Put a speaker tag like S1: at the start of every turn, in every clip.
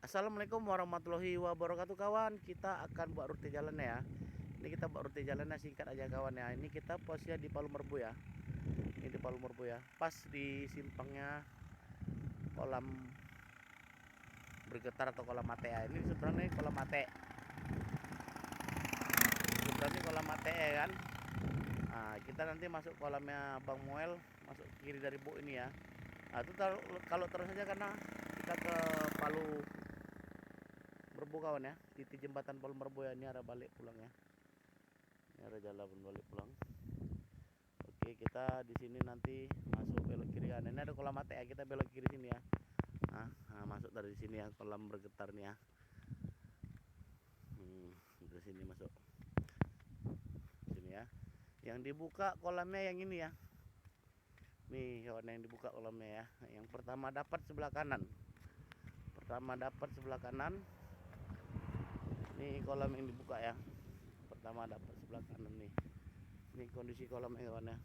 S1: Assalamualaikum warahmatullahi wabarakatuh kawan. Kita akan buat rute jalan ya. Ini kita buat rute jalannya singkat aja kawan ya. Ini kita posnya di Palu Merbu ya. Ini di Palu Merbu ya. Pas di simpangnya kolam bergetar atau kolam mate ya. Ini sebenarnya kolam mate. Sebenarnya kolam mate ya kan. Nah, kita nanti masuk kolamnya Bang Moel, masuk kiri dari Bu ini ya. Nah, itu kalau terus saja karena kita ke Palu Merbu kawan ya, di jembatan Palu Merbu ya. Ini arah balik pulang ya. Ini arah jalan balik pulang. Oke, kita di sini nanti masuk belok kiri kan. Ini ada kolam mate ya, kita belok kiri sini ya. Nah, masuk dari sini ya, kolam bergetar nih ya. Dari sini masuk. Sini ya. Yang dibuka kolamnya yang ini ya. Nih kawan, yang dibuka kolamnya ya. Yang pertama dapat sebelah kanan. Nih kolam yang dibuka ya. Pertama dapat sebelah kanan nih. Ini kondisi kolamnya kawan ya.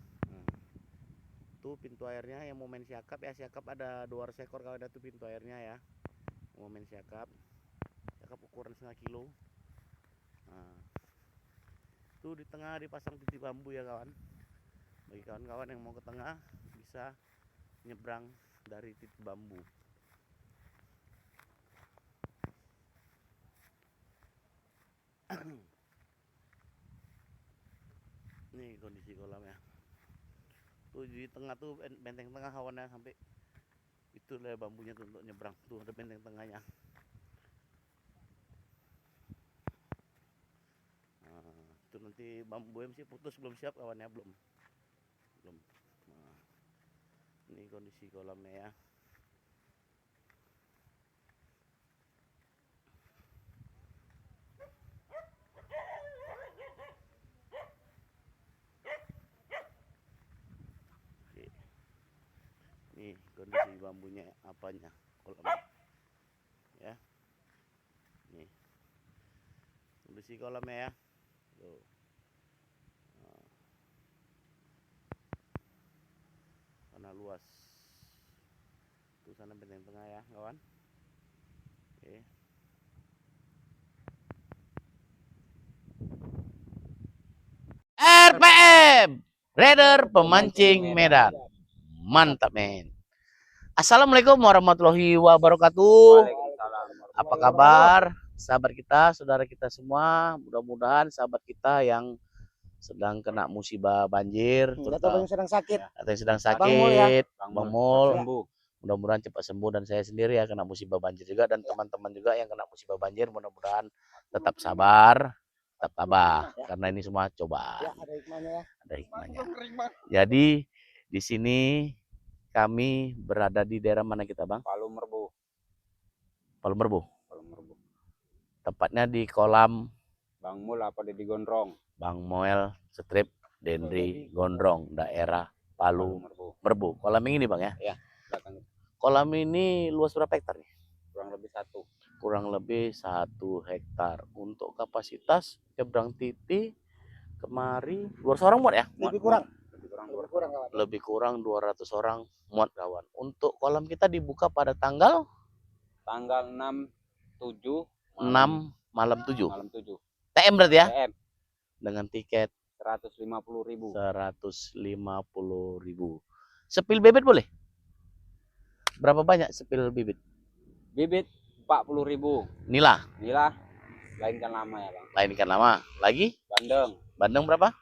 S1: Tuh pintu airnya yang mau main siakap ya. Siakap ada 200 ekor kawan, ada tuh pintu airnya ya. Mau main siakap. Siakap ukuran setengah kilo. Nah, tuh di tengah dipasang titik bambu ya kawan. Bagi kawan-kawan yang mau ke tengah bisa nyebrang dari titik bambu. Nih kondisi kolamnya. Tuh di tengah tuh benteng tengah kawannya, sampai itu lah bambunya tuh untuk nyebrang. Tuh ada benteng tengahnya. Nah, itu nanti bambu MC putus belum siap kawannya, belum. Nah, ini kondisi kolamnya ya. Oke. Nih kondisi bambunya apanya, kolamnya ya. Nih kondisi kolamnya ya. Tuh. Nah, sana luas. Tuh sana benteng tengah ya kawan. Oke. RPM, Raider Pemancing Medan. Mantap men. Assalamualaikum warahmatullahi wabarakatuh. Apa kabar sahabat kita, saudara kita semua? Mudah-mudahan sahabat kita yang sedang kena musibah banjir
S2: atau yang sedang sakit,
S1: atau yang sedang sakit, Bang Mul, mudah-mudahan cepat sembuh. Dan saya sendiri ya kena musibah banjir juga, dan teman-teman juga yang kena musibah banjir, mudah-mudahan tetap sabar, tetap tabah, karena ini semua cobaan.
S2: ada hikmahnya ya.
S1: Ada hikmahnya. Jadi di sini kami berada di daerah mana kita Bang?
S3: Palu Merbu.
S1: Palu Merbu.
S3: Palu Merbu.
S1: Tepatnya di kolam
S3: Bang Mul apa di Gondrong?
S1: Bang Moel Strip Dendri Gondrong, daerah Palu Merbu. Kolam ini Bang ya?
S3: Ya, belakang.
S1: Kolam ini luas berapa hektar nih?
S3: Kurang lebih 1
S1: hektar. Untuk kapasitas nyebrang titik kemari 200 orang muat ya? Lebih kurang 200 orang muat kawan. Untuk kolam kita dibuka pada tanggal
S3: 6
S1: malam 7.
S3: Malam 7.
S1: TM berarti ya?
S3: TM.
S1: Dengan tiket
S3: 150.000.
S1: 150.000. Sepil bibit boleh? Berapa banyak sepil bibit?
S3: Bibit 40.000.
S1: Nila
S3: Lainkan lama ya Bang.
S1: Lainkan lama. Lagi? Bandeng berapa?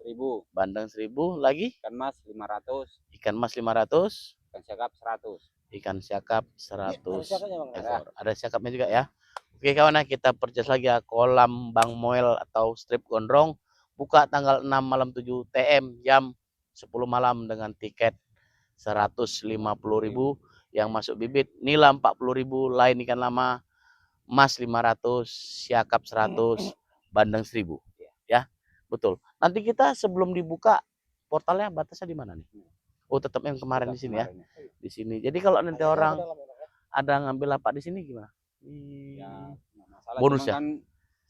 S3: 1.000.
S1: Bandeng 1.000. Lagi?
S3: Ikan mas 500.
S1: Ikan mas 500.
S3: Ikan siakap 100.
S1: Ikan siakap 100
S2: ekor.
S1: Ada siakapnya juga ya. Oke kawan, kita perjelas lagi ya. Kolam Bang Moel atau Strip Gondrong buka tanggal 6 malam 7 TM jam 10 malam dengan tiket 150.000 yang masuk bibit nila 40.000, lain ikan lama emas 500, siakap 100, bandeng 1.000. Ya, betul. Nanti kita sebelum dibuka portalnya batasnya di mana nih? Oh, tetap yang kemarin di sini ya. Di sini. Jadi kalau nanti orang ada ngambil lapak di sini gimana?
S3: Ya, nggak masalah.
S1: Bonus
S3: Cuman
S1: ya?
S3: kan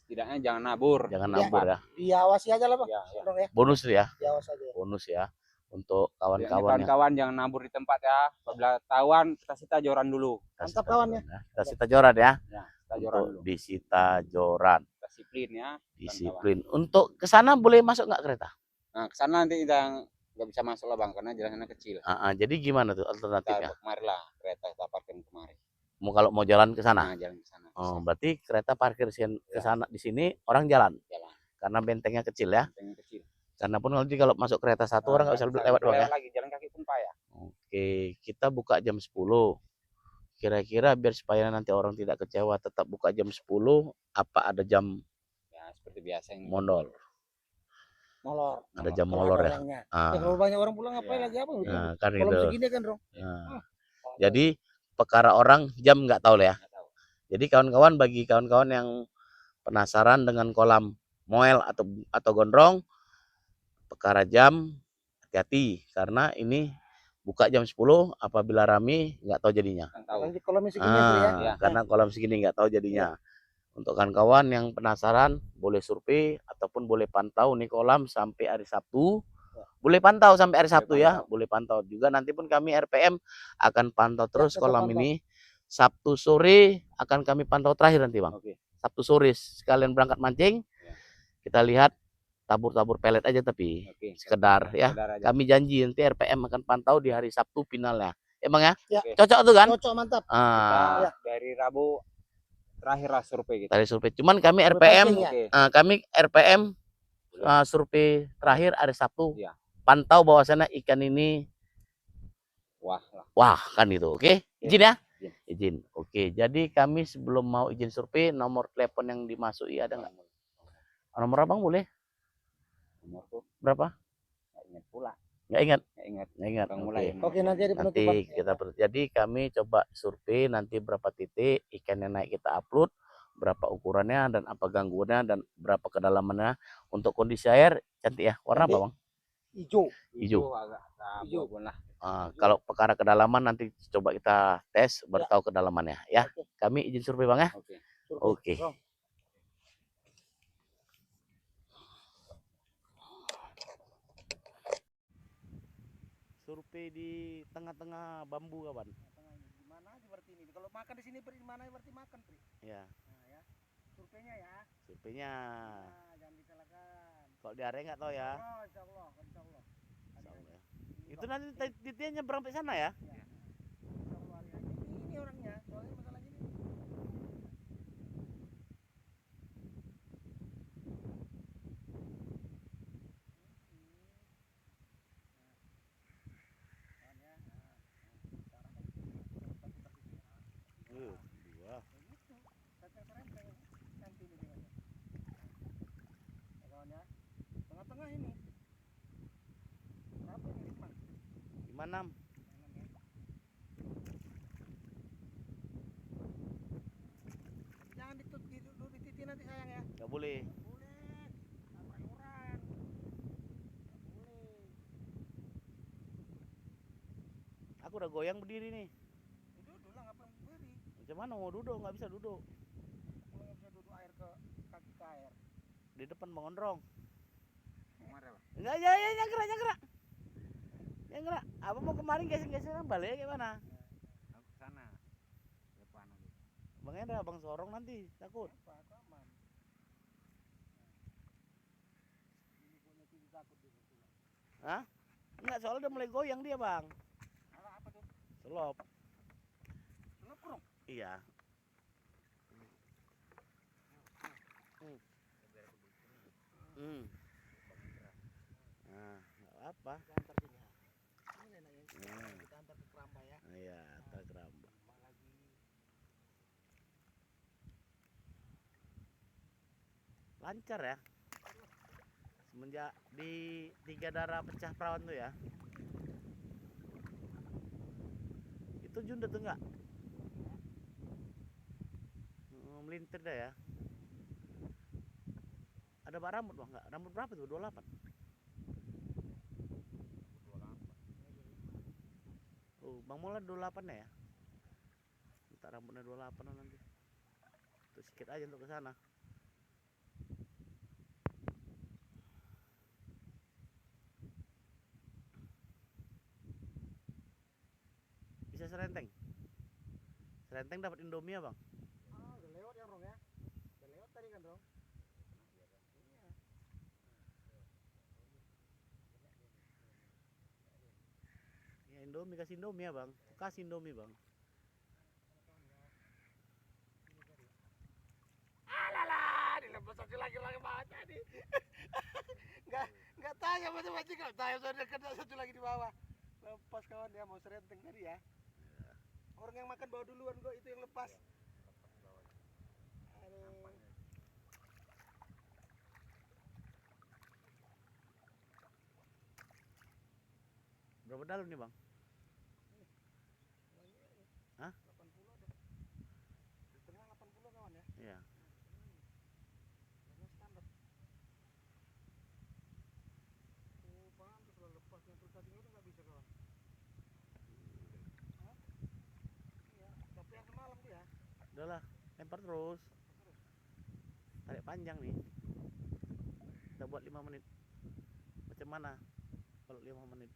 S3: setidaknya jangan nabur.
S1: Jangan
S2: Ya.
S1: nabur ya.
S2: Diawasi aja lah bang.
S3: Ya, ya.
S2: Dong, ya.
S1: Bonus ya.
S2: Diawas aja.
S1: Bonus ya. Untuk
S3: Setidaknya
S1: kawan-kawan yang
S3: kawan-kawan jangan nabur di tempat ya. Apabila tahuan kita sita joran dulu.
S2: Mantap kawannya.
S1: Kita sita joran ya.
S3: Ya, kita joran
S1: Untuk
S3: dulu.
S1: disita joran.
S3: Disiplin ya.
S1: Disiplin. Untuk ke sana boleh masuk nggak kereta?
S3: Nah, ke sana nanti kita nggak bisa masuk lah bang, karena jalannya kecil.
S1: Jadi gimana tuh
S3: Kita
S1: alternatifnya?
S3: kemari lah, kereta kita parkir kemari.
S1: Kalau mau jalan ke sana?
S3: Nah, jalan ke sana.
S1: Oh, berarti kereta parkir ke
S3: Ya.
S1: sana, di sini orang jalan.
S3: Jalan.
S1: Karena bentengnya kecil ya.
S3: Bentengnya kecil.
S1: Karena pun nanti kalau masuk kereta satu orang nggak bisa lewat doang ya.
S3: Lagi jalan kaki pun payah.
S1: Oke, kita buka jam 10. Kira-kira biar supaya nanti orang tidak kecewa tetap buka jam 10, apa ada jam
S3: Ya, seperti biasa yang
S1: mondol?
S2: Molor.
S1: Ada jam molor ya.
S2: Ya
S1: Ah,
S2: kalau banyak orang pulang ngapain
S3: Ya.
S2: lagi apa?
S1: nah, kan
S2: Kalau
S1: gitu.
S2: segini kan dong.
S1: Nah, jadi perkara orang jam nggak tahu lah ya.
S3: nggak tahu.
S1: Jadi kawan-kawan, bagi kawan-kawan yang penasaran dengan kolam moel atau gondrong, perkara jam hati-hati karena ini buka jam 10, apabila rame nggak tahu jadinya.
S3: Kan tahu.
S2: Nanti kalau segini tuh ya.
S3: Ya.
S1: Karena kolam segini nggak tahu jadinya. Untuk kawan-kawan yang penasaran boleh survei ataupun boleh pantau nih kolam sampai hari Sabtu. Boleh pantau sampai hari Sabtu ya, boleh pantau juga. Nanti pun kami RPM akan pantau terus
S2: tetap
S1: kolam
S2: pantau.
S1: ini. Sabtu sore akan kami pantau terakhir nanti bang.
S3: Oke.
S1: Sabtu sore sekalian berangkat mancing.
S3: Ya.
S1: Kita lihat tabur-tabur pelet aja tapi
S3: Oke.
S1: sekedar ya.
S3: Sekedar aja.
S1: Kami janji nanti RPM akan pantau di hari Sabtu finalnya. Emang ya?
S2: Ya.
S3: Oke.
S1: Cocok tuh kan?
S2: Cocok mantap.
S3: Kita
S2: Ya.
S3: dari Rabu terakhir lah survei kita.
S1: Tadi survei. Cuman kami
S2: Survei
S1: RPM,
S2: pancing, ya?
S3: Oke.
S1: survei terakhir hari Sabtu.
S3: Iya.
S1: Pantau bahwasannya ikan ini
S3: Wah lah.
S1: wah kan itu. Oke? Izin ya?
S3: Izin.
S1: Izin. Oke. Jadi kami sebelum mau izin survei, nomor telepon yang dimasuki ada nggak? Nomor abang boleh?
S3: Nomorku
S1: Berapa?
S3: nggak ingat pula.
S1: Nggak ingat?
S3: Nggak ingat.
S1: Nggak ingat.
S3: Bang
S1: Oke.
S3: mulai.
S2: Oke nanti ada
S1: Nanti
S2: penutupan.
S1: kita jadi kami coba survei nanti berapa titik ikan yang naik kita upload, berapa ukurannya dan apa gangguannya dan berapa kedalamannya. Untuk kondisi air cantik ya. Warna apa bang?
S2: Hijau.
S1: Hijau.
S3: Agak abu-abu lah.
S1: Kalau perkara kedalaman nanti coba kita tes baru tahu kedalamannya ya.
S2: Oke.
S1: Kami izin survei bang ya.
S3: Oke.
S1: Oke.
S2: Bang.
S1: Survei di tengah-tengah bambu kawan.
S2: Gimana aja berarti ini? Kalau makan di sini berarti mana berarti makan, Pri?
S1: Ya.
S2: Nah, ya. Surveinya ya.
S1: Surveinya.
S2: Nah, jangan disalahkan.
S1: Kalau di area nggak tahu ya.
S2: Oh, insyaallah, insyaallah.
S1: Itu nanti titiknya berapa di sana ya?
S2: Insyaallah ya. Ini orangnya, soalnya masalahnya ini.
S1: Dua.
S2: Tengah-tengah ini. Berapa ini?
S1: 56.
S2: Jangan dititik nanti sayang ya.
S1: Nggak boleh.
S2: Boleh. Nabrak orang. Boleh.
S1: Aku udah goyang berdiri nih.
S2: Duduk lah ngapain berdiri.
S1: Macam mana mau duduk? Nggak bisa duduk.
S2: Kalau nggak bisa duduk air ke kaki ke air.
S1: Di depan mengondrong.
S3: Kemana, Bang?
S1: Enggak, ya, nyangkrak. Nyangkrak. Apa mau kemarin geser-geseran balik gimana?
S3: Aku ke sana. Depan nanti.
S1: Bang Enda, Bang Sorong nanti takut.
S2: Apa? Aku aman. Ini punya TV takut dia pulang.
S1: Hah? Enggak, soalnya udah mulai goyang dia, Bang.
S2: Alah, apa tuh?
S1: Selop.
S2: Selop kurung.
S1: Iya. Nah, nggak apa.
S2: Kita antar sini ya. Ini enaknya. Kita antar ke Keramba ya.
S1: Iya, tak keramba.
S2: Lagi.
S1: Lancar ya. Semenjak di Tiga Darah pecah perawan tuh ya. Itu tuh Junda tuh enggak? Melintir dah ya. Ada bak rambut bang enggak? Rambut berapa tuh? 28. Oh, Bang Mola 28 ya? Minta rambutnya 28 nanti. Tuh sedikit aja untuk ke sana. Bisa serenteng. Serenteng dapat Indomie ya, Bang?
S2: Ah, udah lewat ya Rong ya. Udah lewat tadi kan Rong. Iya.
S1: Ya Indomie, kasih Indomie ya, Bang. Kasih Indomie, Bang.
S2: Alah, dilepas satu lagi banget tadi. Enggak tanya macam-macam, enggak tanya sudah kena satu lagi di bawah. Lepas kawan ya, mau serenteng tadi ya. Orang yang makan bawa duluan kok, itu yang lepas. Aduh.
S1: Berapa dalam nih, Bang? Hah?
S2: 80 ada. Di tengah 80 kawan ya.
S1: Iya.
S2: Karena standar. Oh, pantas kalau lepas yang pulsasinya udah nggak bisa kawan. Hah? Iya, tapi yang semalam dia.
S1: Udahlah, lempar terus. Tarik panjang nih. Kita buat 5 menit. Macam mana kalau 5 menit?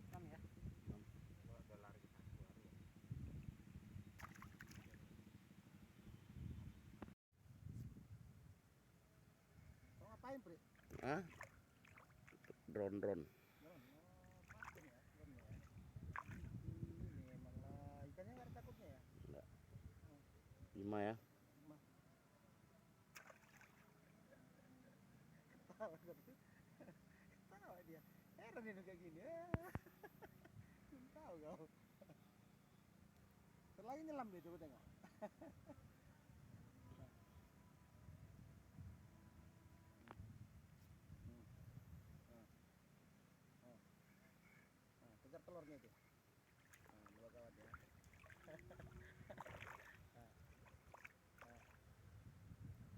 S2: Enam ya. Kau ngapain, Pri?
S1: Hah? Drone.
S2: Pancing ya, drone ya. Ini memang lah, ikannya nggak ada takutnya ya.
S1: 5 ya.
S2: Ketawa ketawa dia. Heran ini kayak gini. Tahu kau. Terlagi nyelam dia, coba tengok. Nah, kejar telurnya itu. Nah, dua kawan ya.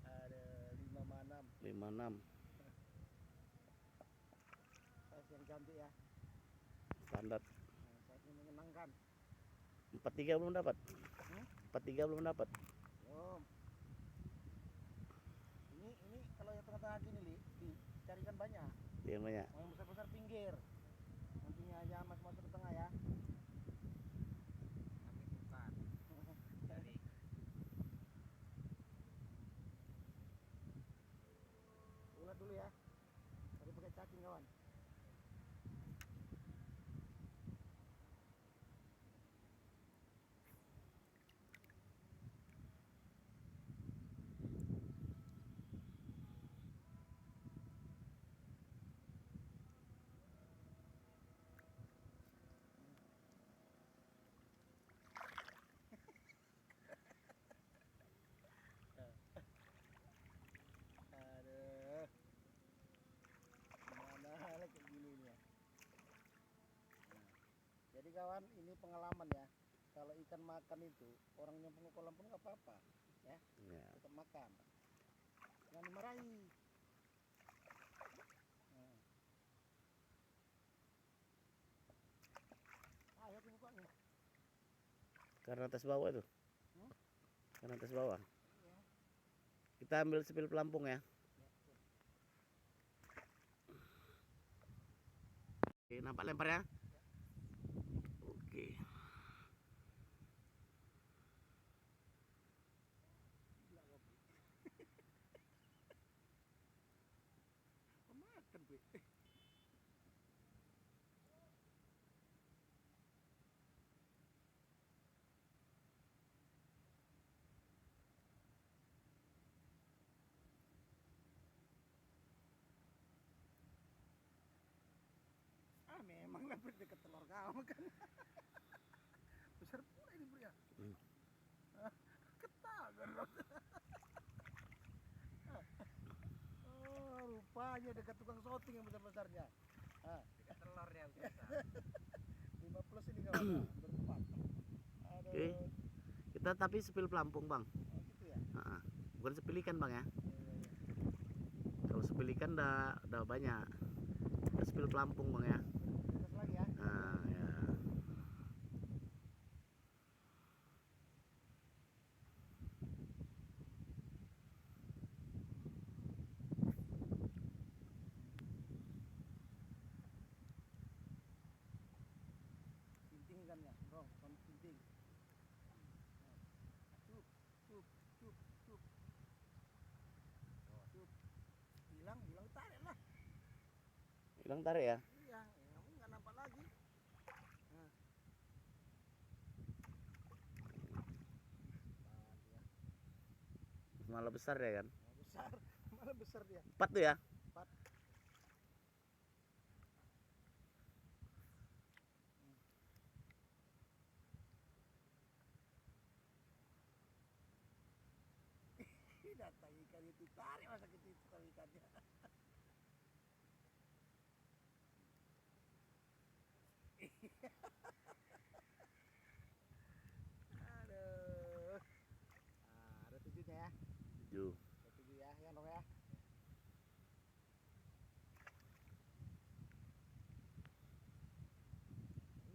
S2: Ada 5 6.
S1: 56.
S2: Size yang cantik ya.
S1: Standar.
S2: Nah, size ini menyenangkan.
S1: 43 belum dapat. 43 belum dapat.
S2: Belum. Ini kalau yang tengah-tengah gini li, dicarikan banyak.
S1: Yang banyak.
S2: Mau yang besar-besar pinggir. Nantinya aja masuk ke tengah ya. Tapi bukan. Dari ulat dulu ya. Tadi pakai cacing kawan. Aduh. Mana lagi kayak gini nih ya. Nah, jadi kawan, ini pengalaman ya. Kalau ikan makan itu, orang yang punya kolam pun nggak apa-apa, ya.
S1: Ya.
S2: Tetap makan. Jangan dimarahi. Nah. Ayo dibukanya.
S1: Karena atas bawah itu.
S2: Hmm?
S1: Karena atas bawah.
S2: Iya.
S1: Kita ambil sepil pelampung ya. Oke, nampak lempar ya? Oke.
S2: Gila kau, Pi. Makan, Pi. Jangan Pri, dekat telur kamu kan. Besar pula ini Pri ya.
S1: Hmm.
S2: Ketahuan loh. Oh, rupanya dekat tukang shooting yang besar-besarnya.
S4: Dekat telur ya besar.
S2: 5 plus ini kawan. Berempat. Aduh.
S1: Oke. Kita tapi sepil pelampung bang.
S2: Oh gitu ya.
S1: Nah, bukan sepil ikan bang ya.
S2: Iya.
S1: Kalau sepil ikan udah banyak. Kita sepil pelampung bang ya.
S2: Terus lagi ya.
S1: Nah, ya.
S2: Tinting ikannya, bro, sama tinting. Cup, cup, cup, cup. Cup. Hilang tarik lah.
S1: Hilang tarik ya.
S2: Iya, kamu nggak nampak lagi. Nah.
S1: Malah besar ya kan.
S2: Besar, malah besar dia.
S1: 4 tuh ya.
S2: 4. Datang ikan itu tarik, masa kita itu tarik ikannya. Aduh. Nah, ada 7-nya ya.
S1: 7.
S2: Ada 7 ya, ya dong ya.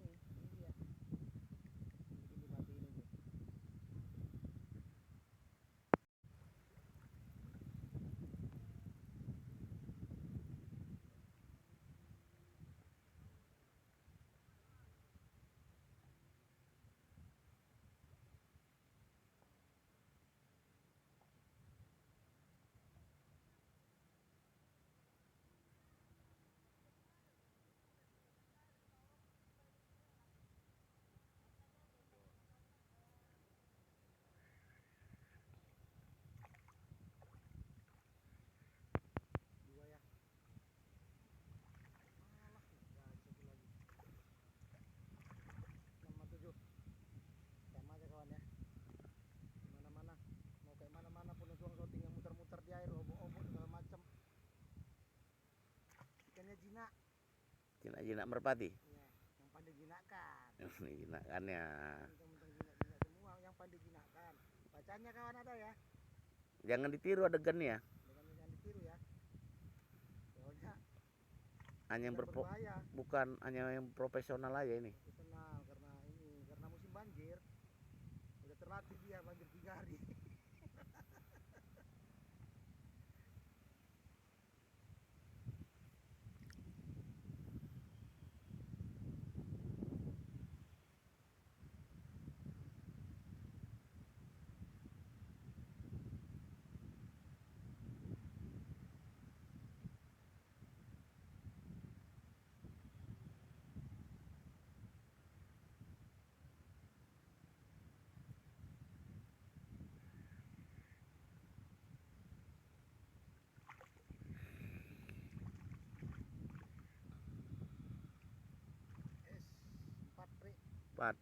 S2: Ini dia. Ini dimatiin ini. Dua ya. Malah enggak satu lagi. 6 sama 7. Sama aja kawan ya. Mana-mana, mau kayak mana-mana pun tuang shooting yang muter-muter di air, obok-obok segala macam. Ikannya jinak.
S1: Jinak-jinak merpati.
S2: Iya, yang pandai jinakkan.
S1: Ini jinakannya.
S2: Mentang-mentang jinak-jinak semua yang pandai jinakkan. Bacanya kawan ada ya.
S1: Jangan ditiru adegannya.
S2: Jangan ditiru ya. Soalnya
S1: Hanya yang
S2: berbahaya.
S1: bukan hanya yang profesional aja ini.
S2: Profesional karena musim banjir. Udah terlatih dia banjir 3 hari. Es 4 Pri.
S1: 4.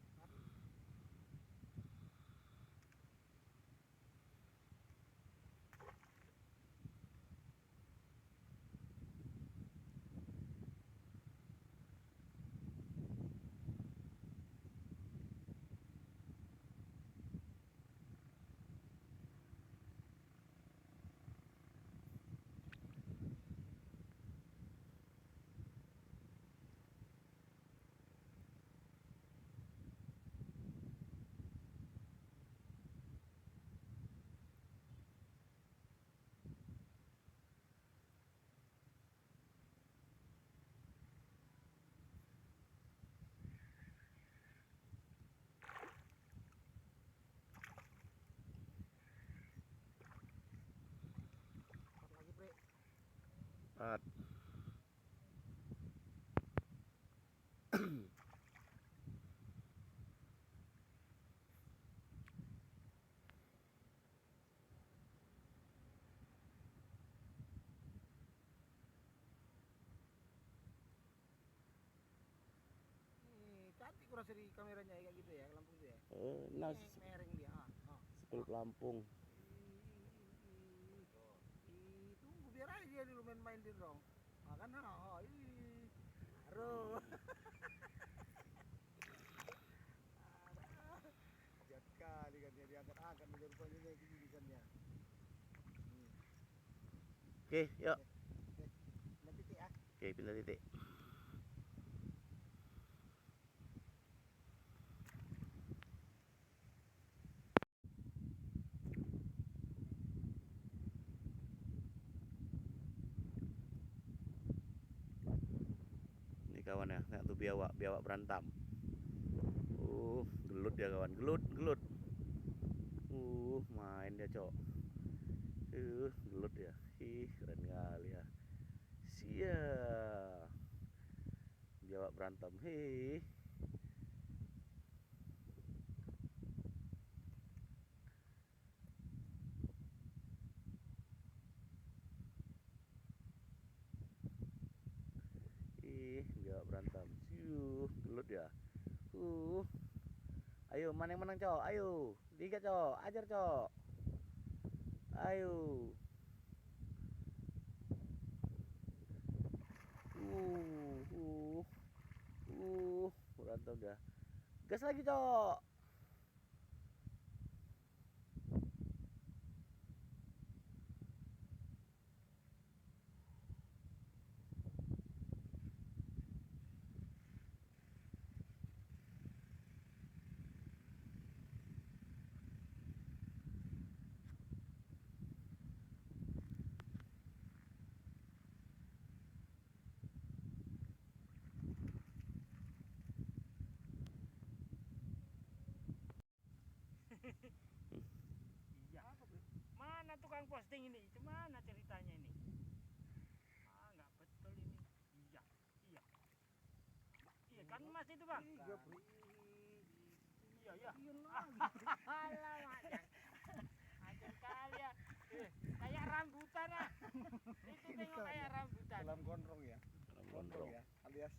S2: Lagi Pri.
S1: 4.
S2: terus di kameranya kayak gitu ya, lampu itu ya.
S1: Nah,
S2: Mereng dia.
S1: sepul pelampung.
S2: Tunggu biar aja dia dulu main-main di dong. Makan Aduh. Jahat kali kan dia diangkat-angkat dari rupanya kayak gini kan ya.
S1: Oke, yuk.
S2: Nah titik ah.
S1: Oke, pindah titik. Ini kawan ya, lihat tuh biawak, biawak berantam. Gelut dia kawan, gelut, gelut. Main dia, Cok. Gelut ya. Keren kali ya. Sia. Biawak berantem. Biawak berantem. Gelut ya. Ayo, mana yang menang, Cok? Ayo. Liga, Cok. Ajar, Cok. Ayo. Berantem dah. Gas lagi, Cok.
S4: Iya. Mana tukang posting ini? Itu mana ceritanya ini? Nggak betul ini. Iya, iya. Iya kan Mas itu bang? Iya, iya. Alamak, ajar kali ya. Kayak rambutan ah. Itu tengok kayak rambutan.
S2: Dalam gondrong ya.
S1: Gondrong
S2: ya, alias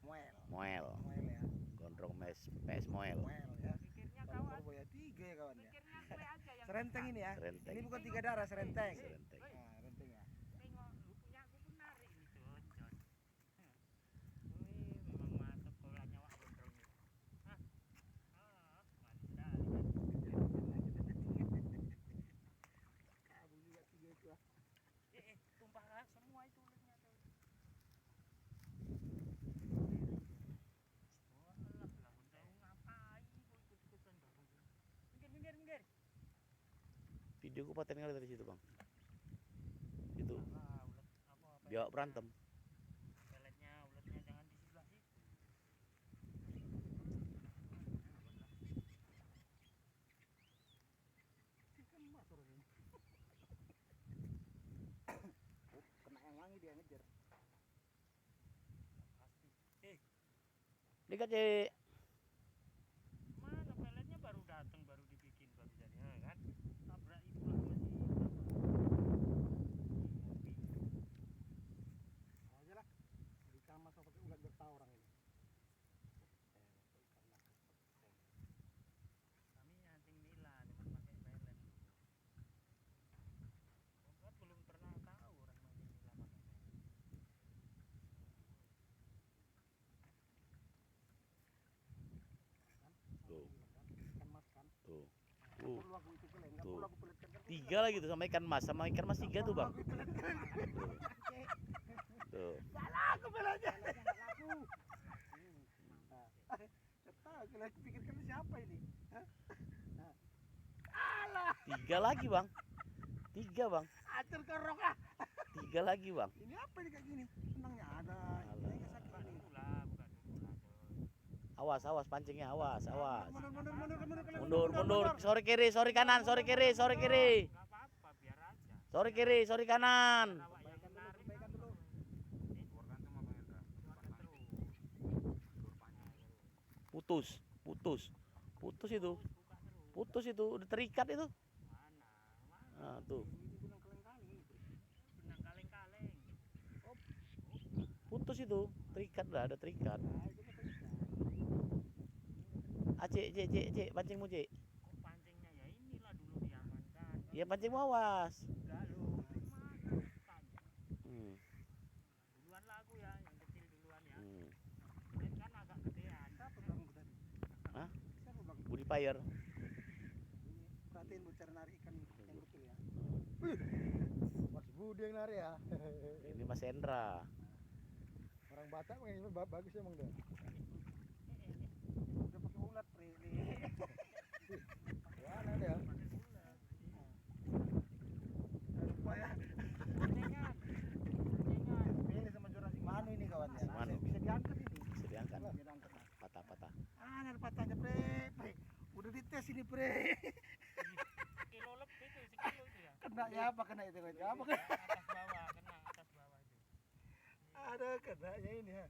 S2: moel.
S1: Moel.
S2: Moel ya.
S1: Gondrong PS Moel.
S2: Moel ya.
S4: Pikirnya
S2: Kalau
S4: kawan.
S2: Purbo ya 3 ya kawan ya.
S4: Pikirnya gue aja yang
S2: Serenteng ini ya.
S1: Serenteng.
S2: Ini bukan 3 darah, serenteng.
S1: Serenteng.
S2: Nah, serenteng ya.
S4: tengok lu punya aku pun narik nih cocok. Wih, memang mantap kalau nyawa gondrong ini. Hah? Mantap.
S2: Kabel juga 3 itu ah.
S4: Tumpah semua itu ulitnya tuh. Walah, lah gondrong ngapain kok ikut-ikutan gabung. Minggir, minggir, minggir.
S1: Videoku paten kali dari situ, Bang. Itu
S4: Ulet apa
S1: biawak berantem.
S4: peletnya jangan di sebelah situ.
S2: Ikan mas orang ini. Kena yang wangi dia ngejar.
S4: Pasti.
S1: Lihat, Cek.
S4: Mana peletnya baru datang, baru dibikin, baru jadi kan? Tabrak itu lah masih
S2: Aja lah. Ikan mas pakai ulat biar tahu orang ini.
S4: kami nyanting nila dengan pakai pelet. Kan belum pernah tahu orang mainin nila pakai pelet.
S1: Tuh.
S2: Ikan mas kan.
S1: Tuh.
S2: Perlu aku itu kelen, enggak
S1: Tuh.
S2: perlu aku peletkan kan.
S1: 3 lagi tuh sama ikan mas 3 tuh, Bang. Tuh.
S2: Salah aku belanja. Kata kalau aku pikirkan siapa ini? Hah?
S1: 3 lagi, Bang. 3, Bang.
S2: Atur korok ah.
S1: 3 lagi, Bang.
S2: Ini apa ini kayak gini? Senangnya ada.
S1: Alah.
S2: Ini sakit ini.
S4: Bukan dulu lah coy.
S1: Awas, awas pancingnya, awas, awas.
S2: Mundur.
S1: Mundur. Sorry kiri, sorry kanan, sorry kiri, sorry kiri.
S4: Nggak apa-apa, biar aja.
S1: Sorry kiri, sorry kanan.
S4: Awak yang menarik
S2: Perbaikan dulu.
S1: Putus, putus. Putus itu. Putus itu, udah terikat itu.
S4: Mana?
S1: Nah, tuh.
S4: Benang kaleng-kaleng.
S1: Putus itu, terikat lah, ada terikat. Cik, cik, cik, cik, pancingmu, cik.
S4: Kok pancingnya ya inilah dulu diamankan.
S1: Iya, pancingmu awas.
S4: Enggak loh. Mana tanya.
S1: Hmm.
S4: Duluan lah aku ya, yang kecil duluan ya.
S1: Hmm.
S4: Ini kan agak gedean.
S2: Siapa bang tadi?
S1: Hah?
S2: Siapa bang?
S1: Budi Fire.
S2: Ini perhatiin bu cara narik ikan yang betul ya. Mas Budi yang narik ya.
S1: Ini Mas Hendra.
S2: Orang Batak ini bagus emang dah. Udah pakai ulat pre ini. Wah ada ya.
S4: Pakai gula.
S2: Lupa ya.
S4: Pancingan. Pancingan.
S2: Pilih sama Jurassic Manu ini kawan ya.
S1: Manu.
S2: Bisa diangkat ini.
S1: Bisa diangkat.
S2: Bisa diangkat.
S1: Patah-patah.
S2: Ah, ada patahnya pre. Udah dites ini pre.
S4: Kilo lebih tuh, sekilo itu ya.
S2: Kena ya apa kena itu kan? Apa kena?
S4: Atas bawah, kena atas bawah itu.
S2: Ada kenanya ini ya.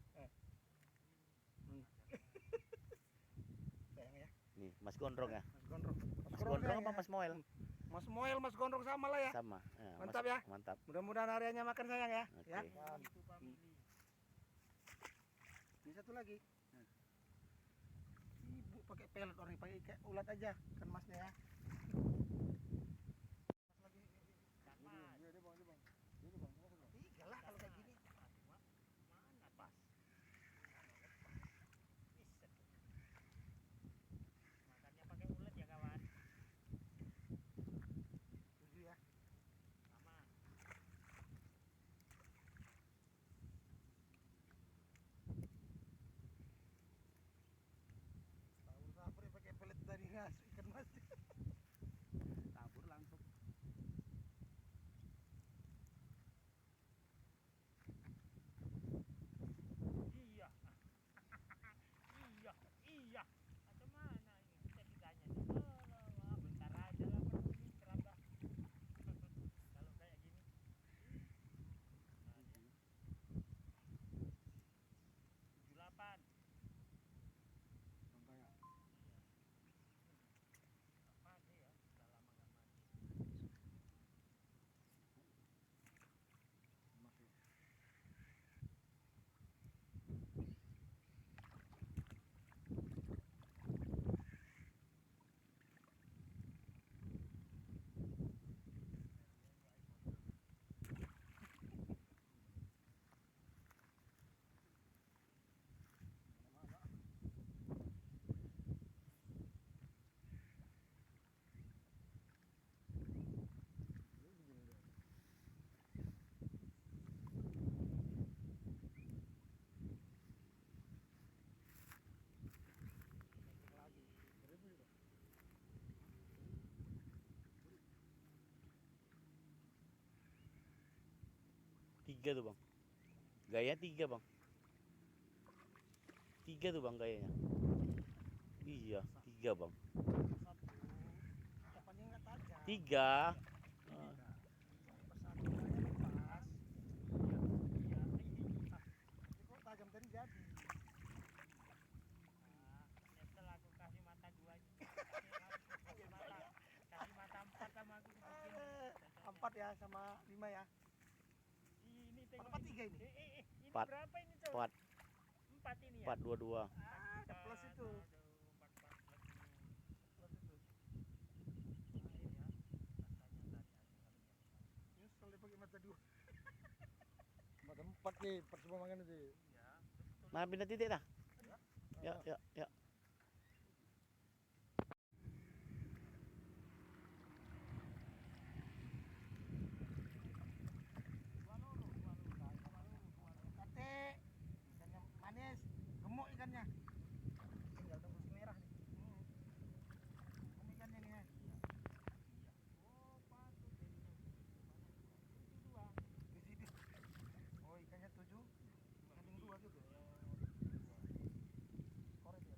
S2: Sayang ya.
S1: Nih, Mas Gondrong ya.
S2: Mas Gondrong.
S1: Mas Gondrong apa Mas Moel?
S2: Mas Moel, Mas Gondrong sama lah ya.
S1: Sama. Ya,
S2: Mantap
S1: Mas-
S2: ya.
S1: Mantap.
S2: Mudah-mudahan hariannya makan sayang ya.
S1: Oke.
S2: Ya.
S4: Itu family.
S2: Ini satu lagi. Ibu pakai pelet orang pakai ikan ulat aja kan masnya ya. Mas lagi.
S4: Sama.
S2: Dia bang. Tiga lah kalau kayak gini.
S4: Mana pas? Iset. Makannya pakai ulet ya kawan.
S2: Tujuh ya.
S4: Sama.
S2: Sabur pakai pelet dari ngas ikan mas. Tabur langsung.
S4: Iya. Iya, iya. Macam mana ini ceritanya nih? Oh, bentar aja lah Bro, ini keramba. Kalau kayak gini. Nah, dia. 78.
S2: Sampai ya.
S4: Mati ya, udah lama nggak mati.
S2: Masih. Lagi. Beribu itu.
S1: Tiga tuh bang. Gaya tiga bang. Tiga tuh bang gayanya. Iya, tiga bang.
S2: Satu. Kapannya nggak tajam.
S1: Tiga.
S2: Satu aja lepas.
S4: Iya,
S2: Tapi kok tajam tadi jadi.
S4: setelah aku kasih mata 2 kasih mata 4 sama aku bikin.
S2: Empat ya sama 5 ya.
S4: Ini tengok.
S2: Empat tiga ini.
S4: Ini
S1: Empat.
S4: berapa ini coba?
S1: Empat.
S4: 4 ini ya.
S1: 4-2-2.
S2: Ada plus itu.
S4: Empat plus ini.
S2: Plus itu.
S4: Air ya. Rasanya tadi
S2: Nyesel dia pakai mata dua. Mata empat nih, per semua makan itu.
S4: ya, betul.
S1: Nah, pindah titik dah. Ya, ya, ya.
S2: Kate, ikannya manis, gemuk ikannya. Tinggal tunggu si merah nih. Gemuk ikannya nih ya.
S4: Oh, patut jadinya. Itu 2.
S2: Di sini. Oh ikannya 7, ikan yang 2 gitu. Korek ya.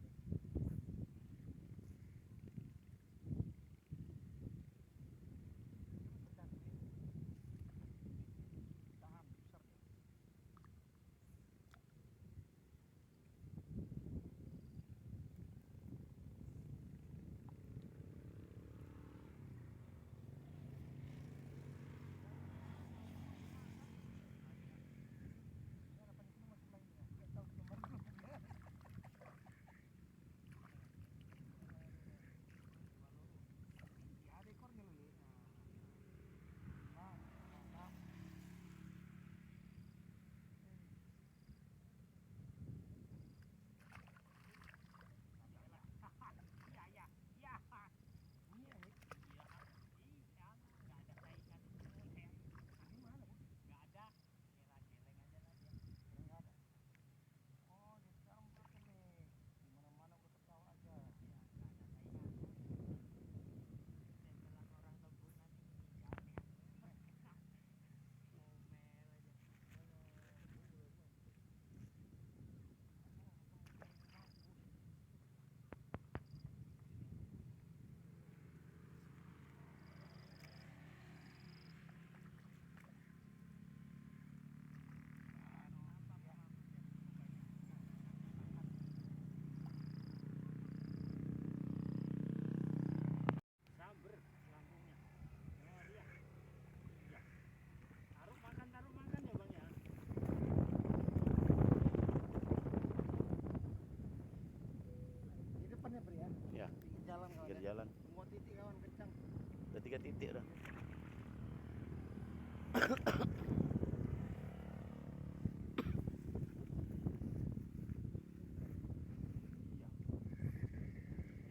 S1: dah.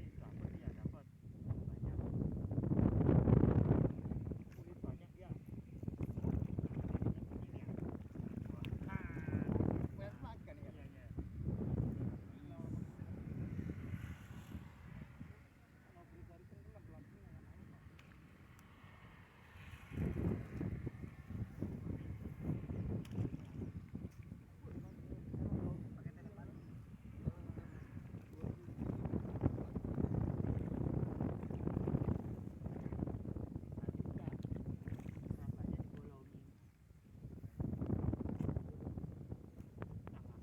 S4: Dapat dia dapat banyak dia.
S2: Banyak makan ya.
S4: Iya, iya.
S2: Kalau pribadi tenggelam pelampungnya kan apa?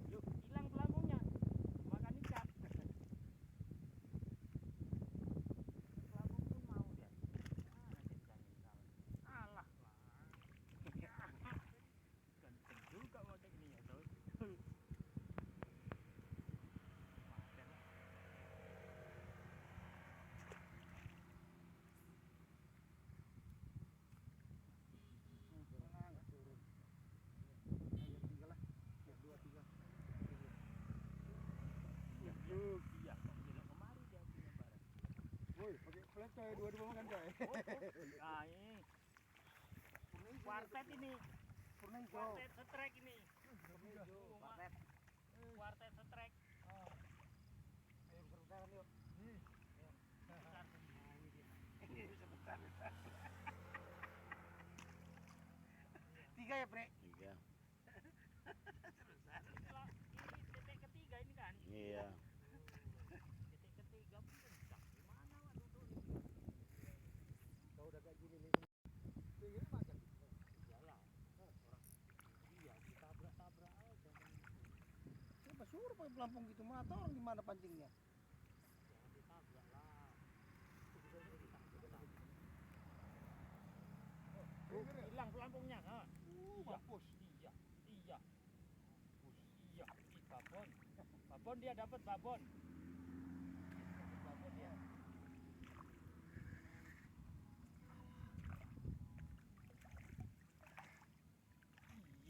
S4: Yuk, hilang pelampungnya. Makan ikan. Pelampung pun mau dia. Alah lah. Ganteng juga model ini ya, tuh. Makan lah.
S2: Nggak turun. Ayo tiga lah. Ya, 2, 3.
S4: Yuk, iya. Kok belok kemari dia punya barang.
S2: Woi, pakai flash coy, 2 makan coy.
S4: Ah, ini kuartet ini.
S2: Purnejo.
S4: Kuartet setrek ini. Kuartet. Kuartet setrek.
S2: Ayo besar-besaran yuk.
S4: Besar.
S2: Ini besar-besar. 3 ya, Bre?
S1: 3.
S4: Kalau ini titik ketiga ini kan.
S1: Iya.
S4: Titik ketiga pun kencang. Gimana Wak duduk ini?
S2: Kau udah kayak gini nih. Ini makan.
S4: Iyalah. Orang iya ditabrak-tabrak aja.
S2: Siapa suruh pakai pelampung gitu? Mana tahu orang di mana pancingnya?
S4: Jangan ditabrak lah. Hilang pelampungnya, ha?
S2: Mampus.
S4: Iya, iya. Iya, babon. Babon dia dapat babon. Babon dia. Iya.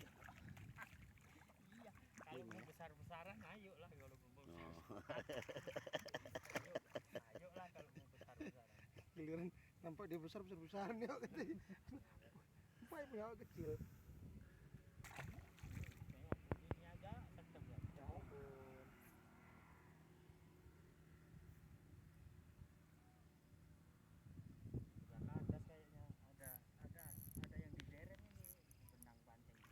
S4: Iya. Kalau mau besar-besaran, ayo lah kalau mau ayo lah kalau mau besar-besaran.
S2: Giliran nampak dia besar-besaran ya katanya. Apa punya kecil?
S4: Tengok bunyinya aja kenceng ya.
S2: Ya ampun.
S4: Udah kandas kayaknya. Ada yang dideret ini benang banteng.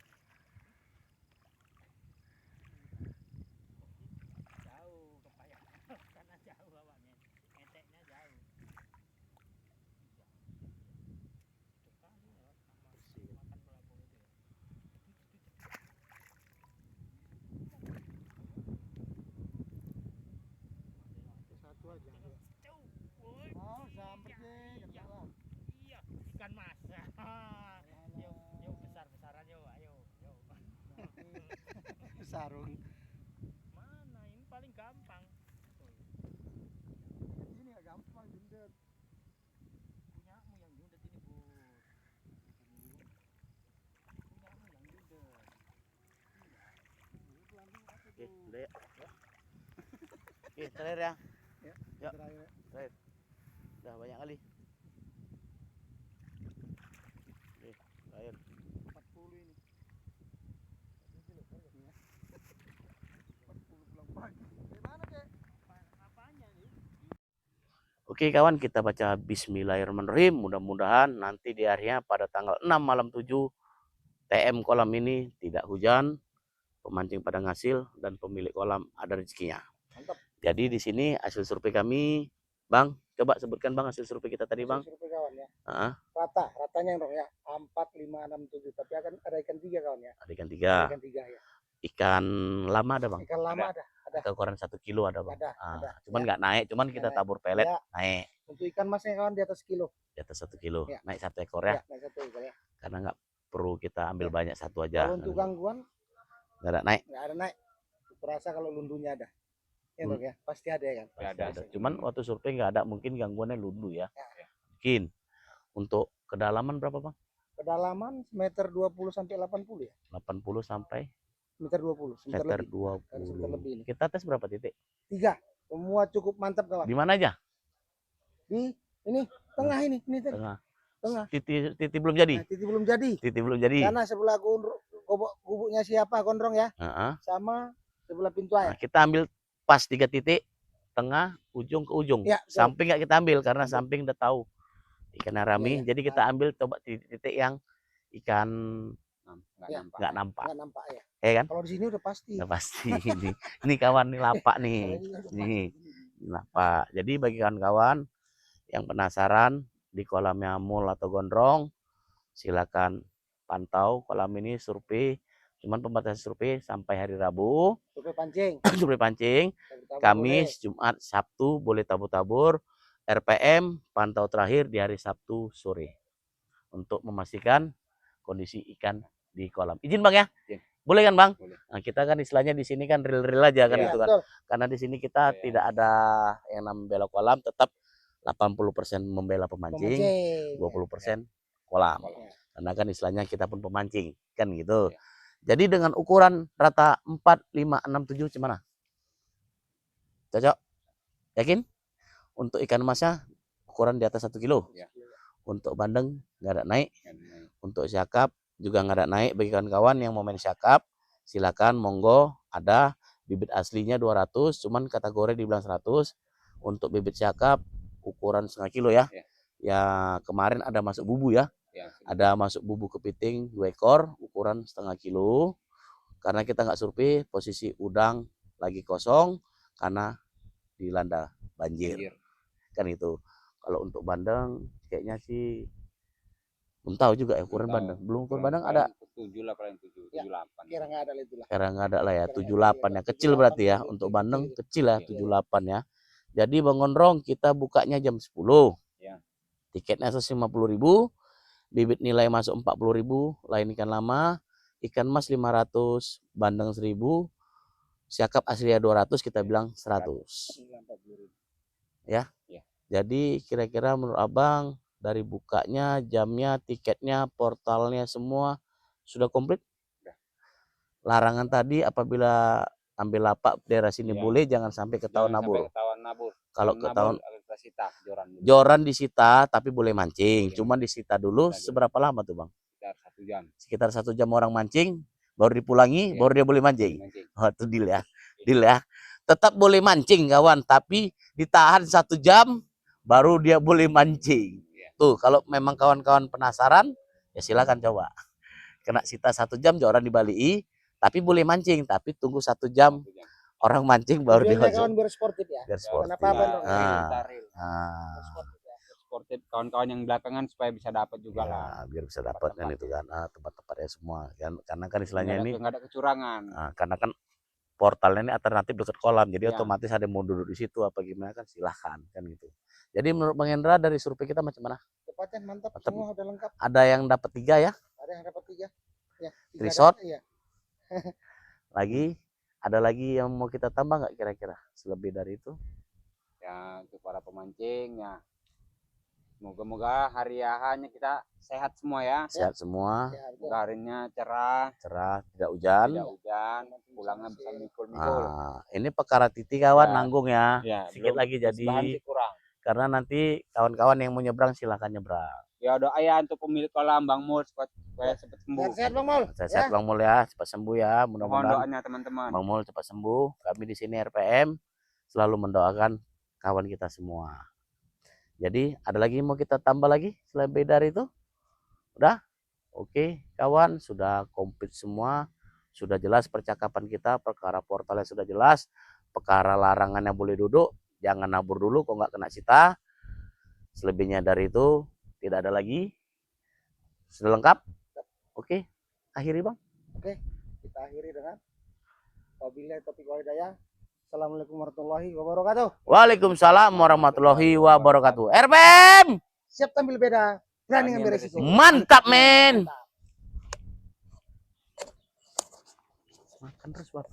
S4: Jauh kepayak karena jauh awaknya. Ngeteknya jauh. Iya. Sekali ya makan pelampung itu ya.
S2: Satu aja.
S4: Jauh. Woi.
S2: Oh, sampai deh,
S4: Iya.
S2: kenal.
S4: Iya, ikan mas. Yuk besar-besaran yuk, ayo, yuk.
S2: Sarung.
S4: Mana ini paling gampang.
S2: Ini nggak gampang jundet.
S4: Punyamu yang nyundet ini, Bu. Punyamu yang nyundet.
S2: Ini pelampung apa
S1: Oke,
S2: tuh?
S1: udah ya. Oke, terakhir ya.
S2: Ya,
S1: Ya.
S2: terakhir.
S1: Terakhir. Udah banyak kali. Oke, terakhir.
S2: 40 ini. Ini loh, harganya. 40 pulang pagi. Dari mana, Kek?
S4: Apanya nih?
S1: Oke kawan, kita baca Bismillahirrahmanirrahim. Mudah-mudahan nanti di harinya pada tanggal 6 malam 7 TM kolam ini tidak hujan, pemancing pada ngasil dan pemilik kolam ada rezekinya.
S2: Mantap.
S1: Jadi di sini hasil survei kami, Bang, coba sebutkan Bang hasil survei kita tadi, Bang.
S2: Survei kawan ya.
S1: Heeh,
S2: Ratanya yang ya 4, 5, 6, 7. Tapi akan ada ikan 3 kawan ya.
S1: ada ikan
S2: Ada
S1: 3.
S2: ikan 3 ya.
S1: Ikan lama ada, Bang.
S2: Ikan lama ada.
S1: Keukuran 1 kilo ada, Bang.
S2: Ada.
S1: Cuman
S2: Ya.
S1: nggak naik, cuman kita
S2: naik.
S1: tabur pelet,
S2: Ya.
S1: naik
S2: Untuk ikan masnya kawan di atas kilo.
S1: di atas 1 kilo.
S2: Ya.
S1: Naik 1 ekor ya.
S2: Ya, naik 1 ekor ya.
S1: Karena nggak perlu kita ambil
S2: Ya.
S1: banyak, 1 aja.
S2: Kalau untuk gangguan
S1: Nggak ada naik.
S2: nggak ada naik. Terasa kalau lundunya ada. Ya, Dok, ya. Pasti ada ya kan.
S1: Nggak ada. Cuman waktu survei nggak ada, mungkin gangguannya lundu ya.
S2: Ya.
S1: Mungkin untuk Kedalaman berapa Bang?
S2: Kedalaman meter 20 sampai 80 ya.
S1: 80 sampai
S2: Meter 20, semeter
S1: meter
S2: lebih.
S1: 20.
S2: Semeter lebih ini.
S1: Kita tes berapa titik?
S2: 3. Semua cukup mantap kawan.
S1: Di mana aja?
S2: Di ini tengah ini tadi.
S1: Tengah.
S2: Tengah.
S1: Titik belum jadi.
S2: Nah, titik belum jadi.
S1: Titik belum jadi.
S2: Karena sebelah gubuknya siapa gondrong ya, sama sebelah pintu air.
S1: Nah, kita ambil pas 3 titik, tengah, ujung ke ujung.
S2: Ya,
S1: Samping nggak kita ambil karena samping udah tahu ikan harami.
S2: Ya.
S1: Jadi kita ambil coba titik yang ikan
S2: Ya.
S1: nggak nampak.
S2: Nggak nampak ya.
S1: Ya kan?
S2: Kalau di sini udah pasti.
S1: Udah pasti. Ini kawan nih lapak nih.
S2: Kalau ini udah
S1: Nih.
S2: pasti.
S1: Lapak. Jadi bagi kawan-kawan yang penasaran di kolamnya mul atau gondrong, silakan pantau kolam ini, survei. Cuman pembatasan survei sampai hari Rabu.
S2: Survei pancing.
S1: Survei pancing. Kamis, Jumat, Sabtu boleh tabur-tabur. RPM pantau terakhir di hari Sabtu sore untuk memastikan kondisi ikan di kolam. Izin Bang ya?
S3: Izin.
S1: Boleh kan Bang?
S3: Boleh.
S1: Nah, kita kan istilahnya di sini kan real-real aja kan
S3: Iya,
S1: gitu kan.
S2: Betul.
S1: Karena di sini kita tidak ada yang namanya membela kolam, tetap 80% membela pemancing, 20% kolam.
S2: Ya.
S1: Karena kan istilahnya kita pun pemancing kan gitu.
S3: Iya.
S1: Jadi dengan ukuran rata 4, 5, 6, 7 gimana? Cocok? Yakin? Untuk ikan emasnya ukuran di atas 1 kilo.
S3: Iya.
S1: Untuk bandeng nggak ada naik. Untuk siakap juga nggak ada naik. Bagi kawan-kawan yang mau main siakap, silakan monggo, ada bibit aslinya 200, cuman kategori dibilang 100. Untuk bibit siakap ukuran setengah kilo ya.
S3: Ya.
S1: Ya kemarin ada masuk bubu ya.
S3: Ya.
S1: Ada masuk bubu kepiting 2 ekor ukuran setengah kilo. Karena kita nggak survei, posisi udang lagi kosong karena dilanda banjir. Kan itu. Kalau untuk bandeng kayaknya sih belum tahu juga ya ukuran bandeng. Belum ukuran bandeng ada
S3: 7 lah paling 7,
S2: Ya,
S3: 78.
S2: Kira nggak ada itu lah.
S1: Kira nggak ada lah ya,
S2: Kira nggak
S1: 78 ya,
S2: ada.
S1: kecil berarti ya. Untuk bandeng kecil ya, 78 ya. Jadi Bang Gondrong kita bukanya jam 10.
S3: Ya.
S1: Tiketnya 150.000, bibit nilai masuk 40.000, lain ikan lama, ikan emas 500, bandeng 1.000, siakap aslinya 200, kita bilang 100. Ya.
S3: Ya.
S1: Jadi kira-kira menurut Abang dari bukanya, jamnya, tiketnya, portalnya semua sudah komplit? Larangan tadi apabila ambil lapak daerah sini
S3: Ya.
S1: boleh, jangan sampai ketahuan nabur. Kalau ketahuan joran disita tapi boleh mancing. Cuman disita dulu seberapa lama tuh Bang?
S3: Sekitar 1 jam.
S1: Sekitar 1 jam orang mancing, baru dipulangi,
S3: Ya.
S1: baru dia boleh mancing.
S3: Mancing.
S1: Oh, itu deal ya. Deal ya. Tetap boleh mancing kawan, tapi ditahan 1 jam baru dia boleh mancing.
S3: Ya.
S1: Tuh, kalau memang kawan-kawan penasaran, ya silakan coba. Kena sita 1 jam joran dibali'i, tapi boleh mancing, tapi tunggu 1 jam
S3: 1 jam.
S1: orang mancing baru dia
S2: Tujuannya
S1: masuk.
S2: kawan biar sportif ya.
S1: Biar sportif.
S2: Kenapa Bang?
S3: Sportif kawan-kawan yang belakangan supaya bisa dapat juga lah.
S1: Biar bisa dapat kan itu kan, tempat-tempatnya semua. Karena kan istilahnya ini
S3: Nggak ada kecurangan.
S1: karena kan portalnya ini alternatif dekat kolam, jadi
S3: Ya.
S1: otomatis ada yang mau duduk di situ apa gimana kan silahkan kan gitu. Jadi menurut Bang Hendra dari survei kita macam mana?
S2: Tempatnya mantap,
S1: Mantap.
S2: semua udah lengkap.
S1: Ada yang dapat 3 ya?
S2: Ada yang dapat 3. Ya, 3
S1: Resort?
S2: dapat, iya.
S1: Ada lagi yang mau kita tambah nggak kira-kira selebih dari itu?
S3: Ya untuk para pemancing ya. Moga-moga hari Ahadnya kita sehat semua ya.
S1: Sehat semua,
S2: Ya, betul.
S3: Semoga harinya cerah,
S1: cerah, tidak hujan.
S3: tidak hujan, pulangnya bisa mikul-mikul.
S1: Ini perkara titik kawan
S3: Ya.
S1: nanggung ya.
S3: Ya,
S1: Sedikit
S3: belum-
S1: lagi
S3: bahan
S1: jadi
S3: sih kurang.
S1: karena nanti kawan-kawan yang mau nyebrang silahkan nyebrang.
S3: Ya doa ya untuk pemilik kolam Bang Mul supaya cepat sembuh.
S2: Sehat-sehat Bang Mol.
S1: Sehat Bang Mul ya, cepat sembuh ya.
S3: Mohon
S1: Mudah-mudahan
S3: doanya teman-teman.
S1: Bang Mul cepat sembuh. Kami di sini RPM selalu mendoakan kawan kita semua. Jadi ada lagi mau kita tambah lagi lebih dari itu? Udah? Oke kawan, sudah komplit semua. Sudah jelas percakapan kita, perkara portalnya sudah jelas. Perkara larangannya boleh duduk, jangan nabur dulu kok nggak kena sita. Selebihnya dari itu tidak ada lagi. Sudah lengkap? Oke, akhiri Bang.
S2: Kita akhiri dengan wabillahi taufiq wal hidayah. Assalamualaikum warahmatullahi wabarakatuh.
S1: Waalaikumsalam warahmatullahi wabarakatuh. RPM!
S2: Siap tampil beda, berani ngambil resiko.
S1: Mantap men! Makan terus Bang.